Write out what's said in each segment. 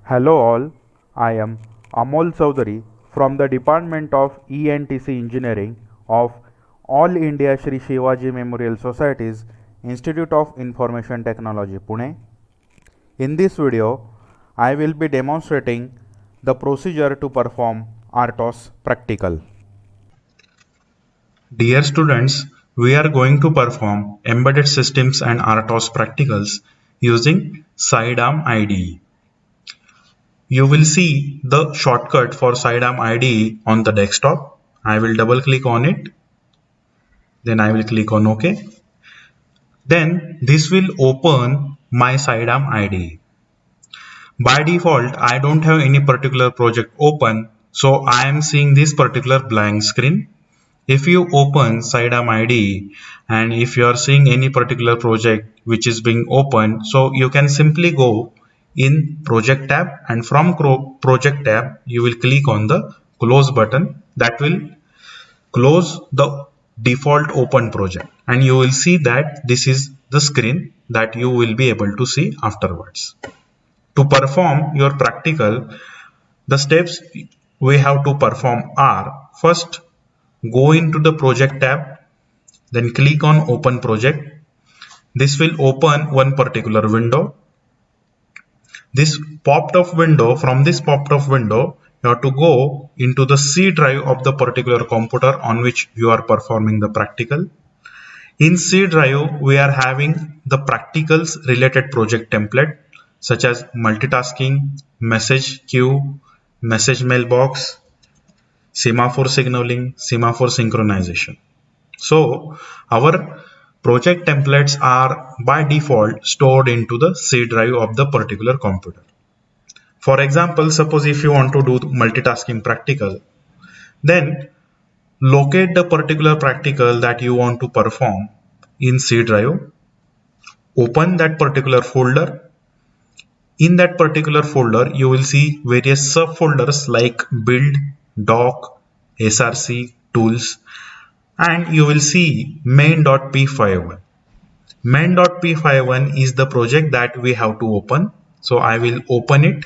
Hello all, I am Amol Chaudhary from the Department of ENTC Engineering of All India Shri Shivaji Memorial Society's Institute of Information Technology, Pune. In this video, I will be demonstrating the procedure to perform RTOS practical. Dear students, we are going to perform embedded systems and RTOS practicals using Sidearm IDE. You will see the shortcut for Sidearm IDE on the desktop. I will double click on it. Then I will click on OK. Then this will open my Sidearm IDE. By default, I don't have any particular project open, so I am seeing this particular blank screen. If you open Sidearm IDE and if you are seeing any particular project which is being opened, so you can simply go in project tab, and from project tab you will click on the close button. That will close the default open project, and you will see that this is the screen that you will be able to see afterwards. To perform your practical, the steps we have to perform are: first, go into the project tab, then click on open project. This will open one particular window. This popped up window, from this popped up window, you have to go into the C drive of the particular computer on which you are performing the practical. In C drive, we are having the practicals related project template such as multitasking, message queue, message mailbox, semaphore signaling, semaphore synchronization. So our project templates are by default stored into the C drive of the particular computer. For example, suppose if you want to do multitasking practical, then locate the particular practical that you want to perform in C drive, open that particular folder. In that particular folder, you will see various subfolders like build, doc, src, tools, and you will see main.p51. Main.p51 is the project that we have to open. So I will open it.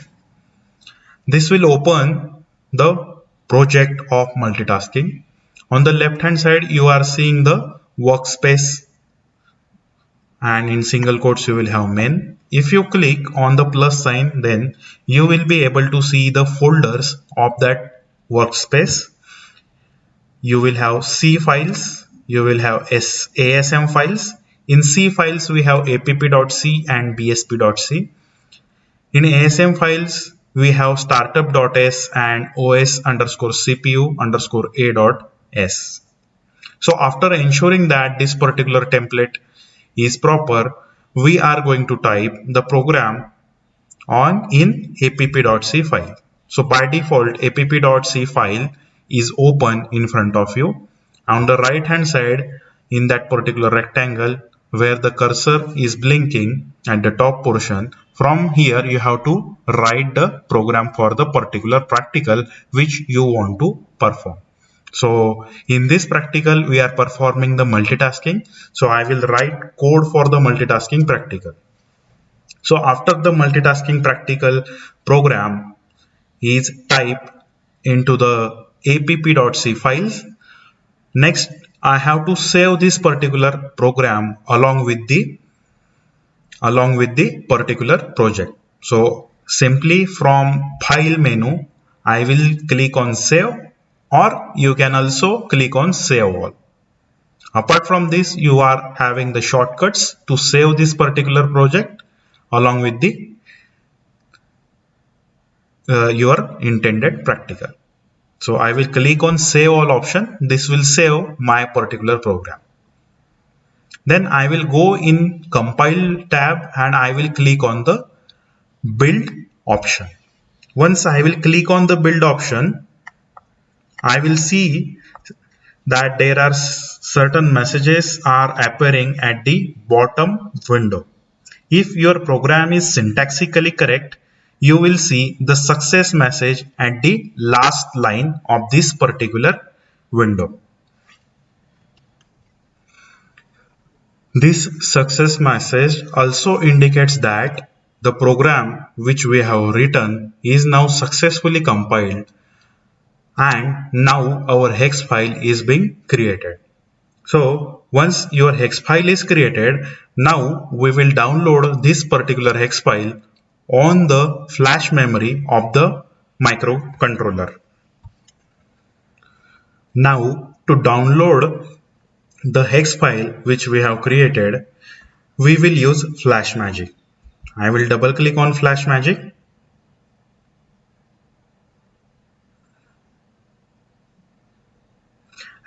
This will open the project of multitasking. On the left hand side, you are seeing the workspace, and in single quotes you will have main. If you click on the plus sign, then you will be able to see the folders of that workspace. You will have C files, you will have ASM files. In C files, we have app.c and bsp.c. In ASM files, we have startup.s and os underscore cpu underscore a.s. So after ensuring that this particular template is proper, we are going to type the program on in app.c file. So by default, app.c file is open in front of you. On the right hand side, in that particular rectangle where the cursor is blinking at the top portion, from here you have to write the program for the particular practical which you want to perform. So in this practical, we are performing the multitasking. So I will write code for the multitasking practical. So after the multitasking practical program is typed into the app.c files, next I have to save this particular program along with the particular project. So simply from file menu, I will click on save, or you can also click on save all. Apart from this, you are having the shortcuts to save this particular project along with the your intended practical. So I will click on save all option. This will save my particular program. Then I will go in compile tab and I will click on the build option. Once I will click on the build option, I will see that there are certain messages are appearing at the bottom window. If your program is syntactically correct, you will see the success message at the last line of this particular window. This success message also indicates that the program which we have written is now successfully compiled, and now our hex file is being created. So once your hex file is created, now we will download this particular hex file on the flash memory of the microcontroller. Now to download the hex file which we have created, we will use FlashMagick. I will double click on FlashMagick.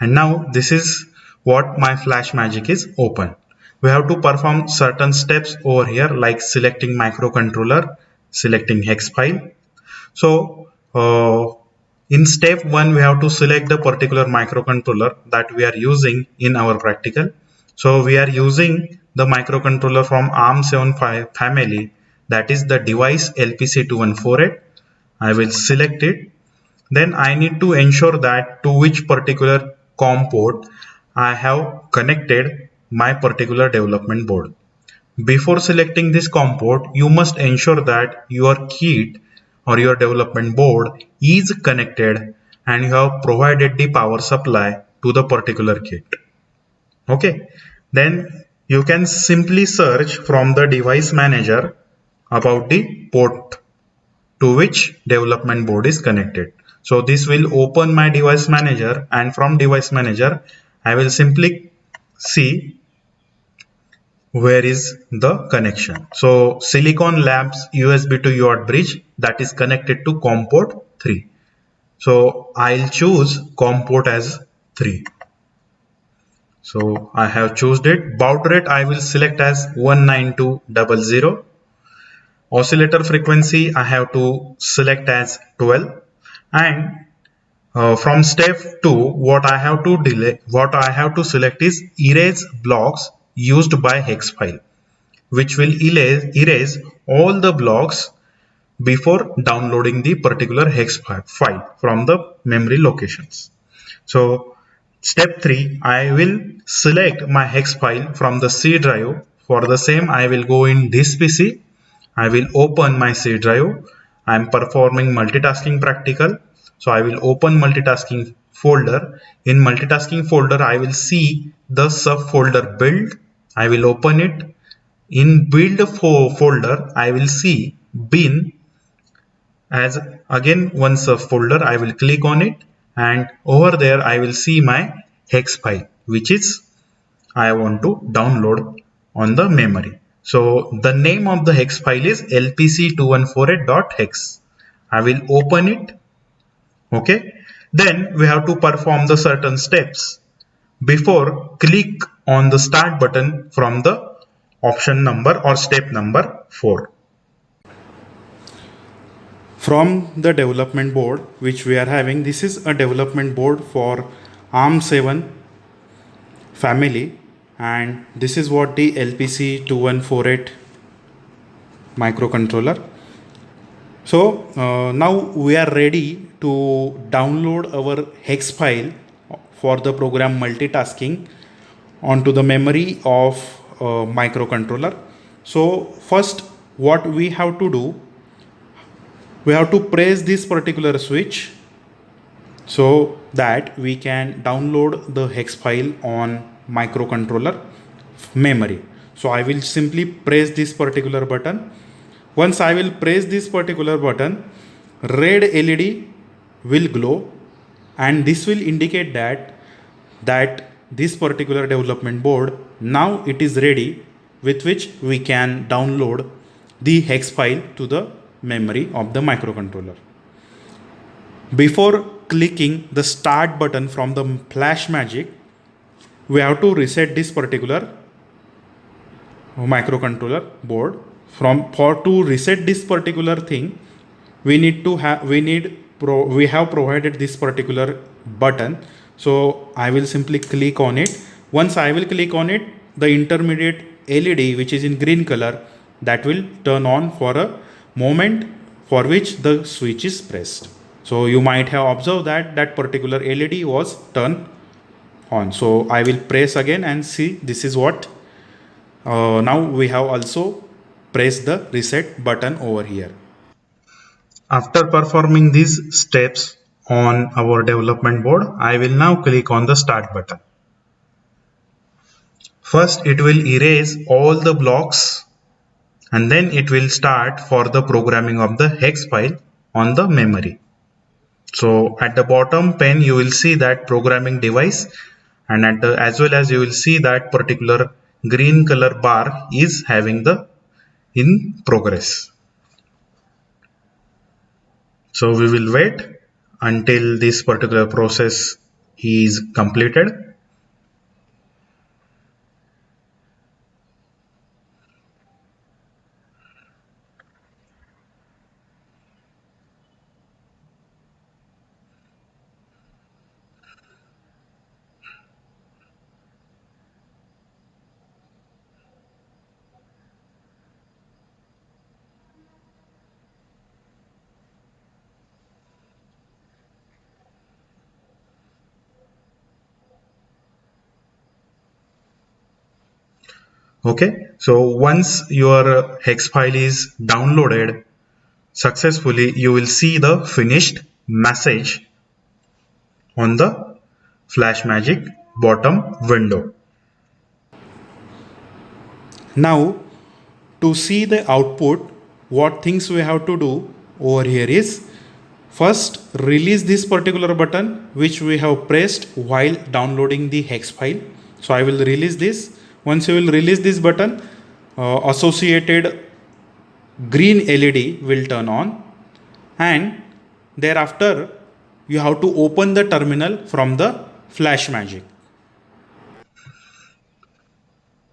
And now this is what my FlashMagick is open. We have to perform certain steps over here, like selecting microcontroller, selecting hex file. So in step 1 we have to select the particular microcontroller that we are using in our practical. So we are using the microcontroller from ARM7 family, that is the device LPC2148. I will select it. Then I need to ensure that to which particular COM port I have connected my particular development board. Before selecting this COM port, you must ensure that your kit or your development board is connected and you have provided the power supply to the particular kit. Okay, then you can simply search from the device manager about the port to which development board is connected. So this will open my device manager, and from device manager I will simply see where is the connection. So Silicon Labs USB to UART bridge, that is connected to COM port 3. So I'll choose COM port as 3. So I have chosen it. Baud rate I will select as 19200. Oscillator frequency I have to select as 12, and from step 2 what I have to select is erase blocks used by hex file, which will erase all the blocks before downloading the particular hex file from the memory locations. So step 3, I will select my hex file from the C drive. For the same, I will go in this PC. I will open my C drive. I am performing multitasking practical. So I will open multitasking folder. In multitasking folder, I will see the subfolder build. I will open it. In build folder, I will see bin as again one subfolder. I will click on it, and over there I will see my hex file which is I want to download on the memory. So the name of the hex file is lpc2148.hex. I will open it. Okay, then we have to perform the certain steps. Before, click on the start button from the option number or step number 4. From the development board which we are having, this is a development board for ARM7 family, and this is what the LPC2148 microcontroller. So now we are ready to download our hex file for the program multitasking onto the memory of microcontroller. So first what we have to do, we have to press this particular switch so that we can download the hex file on microcontroller memory. So I will simply press this particular button. Once I will press this particular button, red LED will glow, and this will indicate that this particular development board now it is ready, with which we can download the hex file to the memory of the microcontroller. Before clicking the start button from the FlashMagick, we have to reset this particular microcontroller board. To reset this particular thing, we have provided this particular button. So I will simply click on it. Once I will click on it, the intermediate LED which is in green color, that will turn on for a moment for which the switch is pressed. So you might have observed that particular LED was turned on. So I will press again and see, this is what now we have also press the reset button over here. After performing these steps on our development board, I will now click on the start button. First, it will erase all the blocks and then it will start for the programming of the hex file on the memory. So at the bottom pane you will see that programming device, and as well as you will see that particular green color bar is having the in progress. So we will wait until this particular process is completed. Okay, so once your hex file is downloaded successfully, you will see the finished message on the FlashMagick bottom window. Now, to see the output, what things we have to do over here is first release this particular button which we have pressed while downloading the hex file. So I will release this. Once you will release this button, associated green LED will turn on, and thereafter you have to open the terminal from the FlashMagick.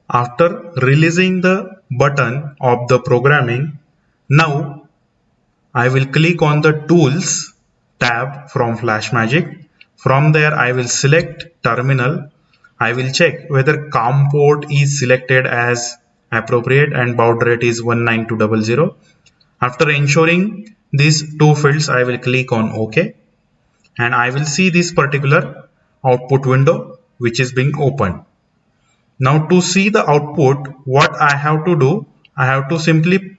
After releasing the button of the programming, now I will click on the Tools tab from FlashMagick. From there I will select Terminal. I will check whether COM port is selected as appropriate and baud rate is 19200. After ensuring these two fields, I will click on OK, and I will see this particular output window which is being opened. Now to see the output, what I have to do, I have to simply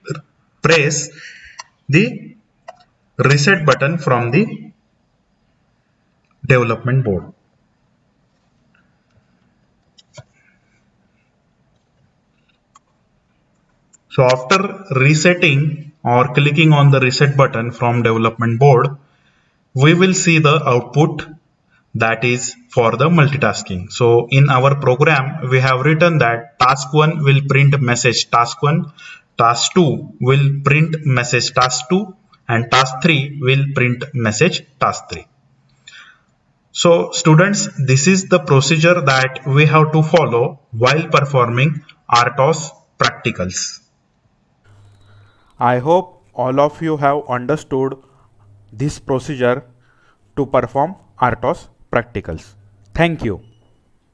press the reset button from the development board. So after resetting or clicking on the reset button from development board, we will see the output that is for the multitasking. So in our program, we have written that task 1 will print message task 1, task 2 will print message task 2, and task 3 will print message task 3. So students, this is the procedure that we have to follow while performing RTOS practicals. I hope all of you have understood this procedure to perform RTOS practicals. Thank you.